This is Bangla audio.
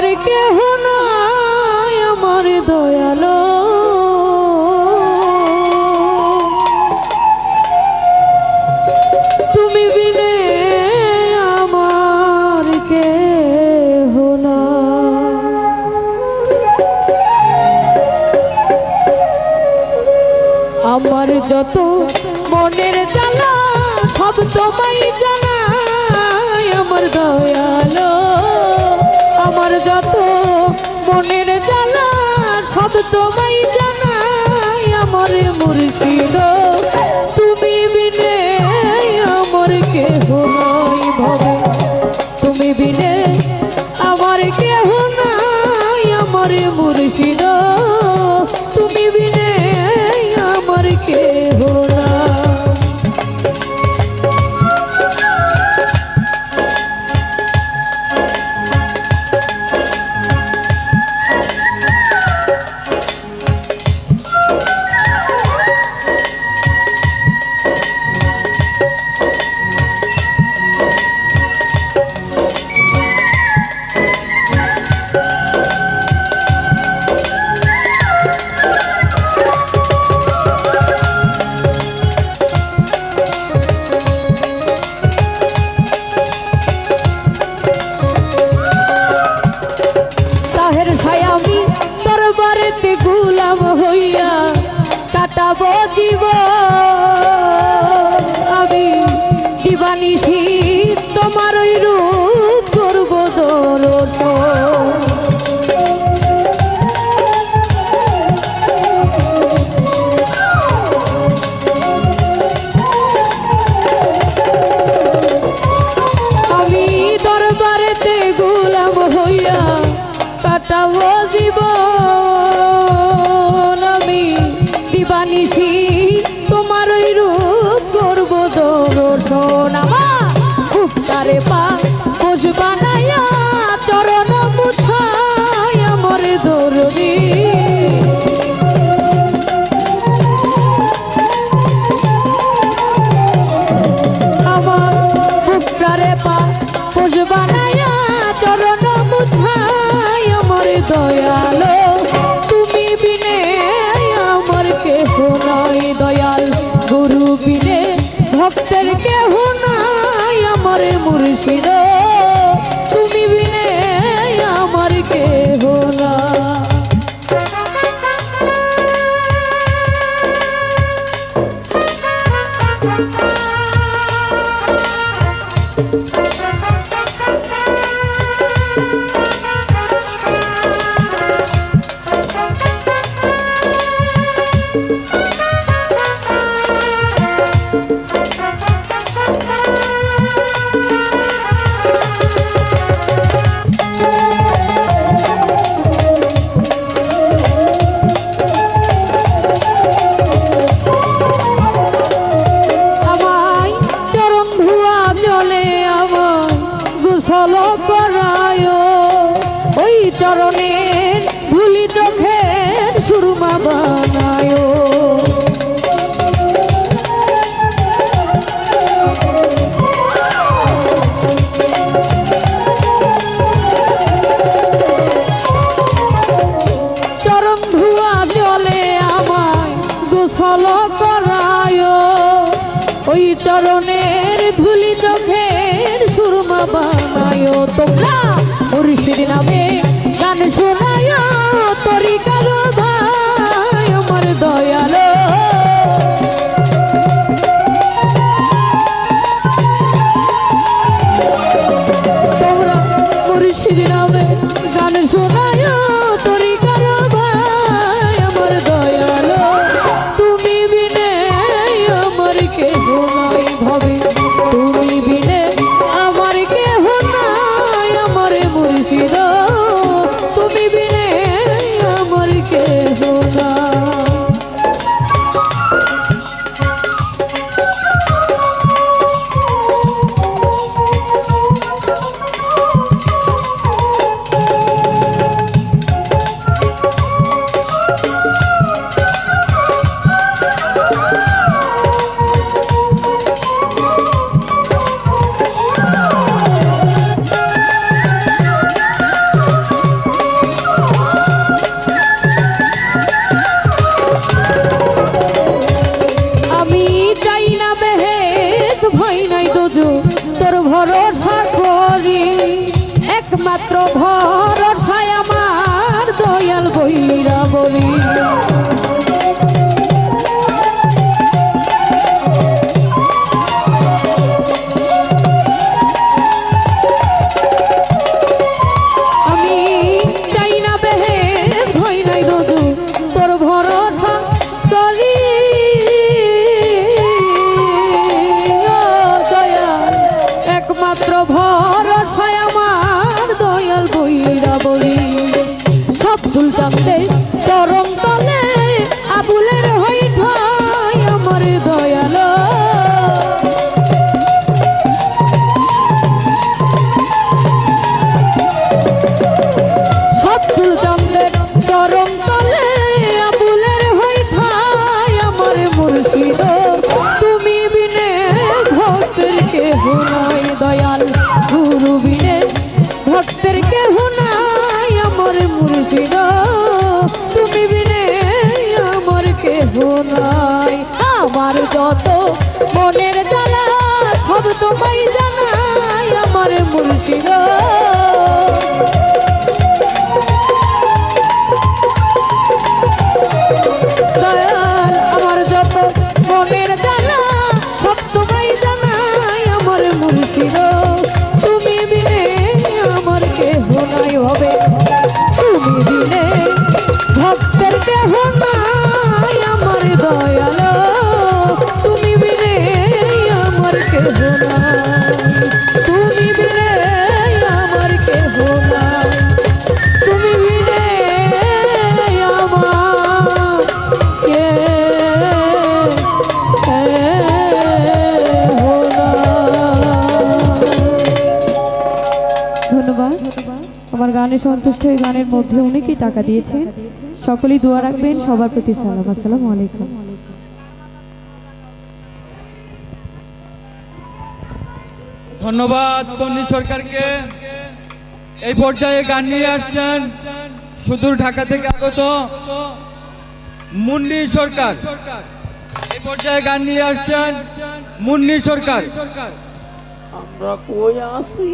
আমার কেহ নাই আমার দয়ালো, তুমি বিনে আমার কেহ নাই। আমার যত মনের জ্বালা সব তোমায় জানাই আমার দয়ালো, আমার যত মনের জ্বালা সব তোমায় জানাই আমার মুর্শিদ, তুমি বিনে আমার কেহ নাই ভবে, তুমি বিনে আমার কেহ নাই আমার মুর্শিদ, তুমি বিনে আমার কেহ নাই। আমি দরবারেতে গোলাম হইয়া কাটাবো জীবন, আমি দিবানিশি তোমার ওই রূপ করবো দর্শন। আমি দরবারেতে গোলাম হইয়া কাটাবো জীবন, আমি দিবানিশি তোমার ওই রূপ করবো দর্শন। আমার খুবটারে পা পোষ বানাইয়া চরণ মুছাই আমার দরদি, আমার খুবটারে পা পোষ বানাইয়া চরণ মুছাই আমার দয়ালো, তুমি বিনে আমার কেহ নাই দয়াল, গুরু বিনে ভক্তের কেহ নাই আমার মুর্শিদ, তুমি বিনে আমার কেহ নাই। ওই চরণের ধুলি চোখের সুরমা বানায়, চরণ ধুয়া জলে আমায় গোসল করায়, ওই চরণের ধুলি চোখের সুরমা বানায়। তোমরা মুর্শিদ নামে গান শোনায় তরিকার ভাই আমার দয়ালো, তোমরা মুর্শিদ নামে গান শোনায় তরিকার ভাই আমার দয়ালো, তুমি বিনে আমার কেহ নাই ভবে, তুমি বিনে আমার কেহ নাই আমার মুর্শিদ, তুমি বিনে আমার কেহ নাই। একমাত্র ভরসায় আমার দয়াল বৈরা বলি আমি চাই না বেহে ভয় নাই দাদু তোর ভরসা করি দয়াল একমাত্র ভরসায় আমার দয়াল বৈরা বলি সব ভুল জানতে চরম তলে আবুলের হই ঠাই আমার দয়াল সব ভুল জানতে চরম তলে আবুলের হই ঠাই আমার মুর্শিদ তুমি বিনে ভক্তের কেহ নাই দয়াল গুরু বিনে ভক্তের কেহ নাই আমার মুর্শিদ তুমি বিনে আমার কেহ নাই আমার যত মনের জ্বালা সব তোমায় জানাই আমার মুর্শিদ দয়াল আমার যত মনের জ্বালা সব তোমায় জানাই আমার মুর্শিদ তুমি বিনে আমার কেহ নাই হবে তুমি বিনে ভক্তের কেহ নাই আমার দয়াল তুমি বিনে আমার কেহ নাই তুমি বিনে আমার কেহ নাই তুমি বিনে আমার কেহ ধন্যবাদ আমার গানে সন্তুষ্ট এই গানের মধ্যে অনেকেই টাকা দিয়েছেন সকলেই দোয়া রাখবেন সবার প্রতি সালাম আসসালামু আলাইকুম ধন্যবাদ তন্নি সরকারকে এই পর্যায়ে গান নিয়ে আসছেন সুদূর ঢাকা থেকে আগত মুন্নি সরকার এই পর্যায়ে গান নিয়ে আসছেন মুন্নি সরকার আমরা কই আছি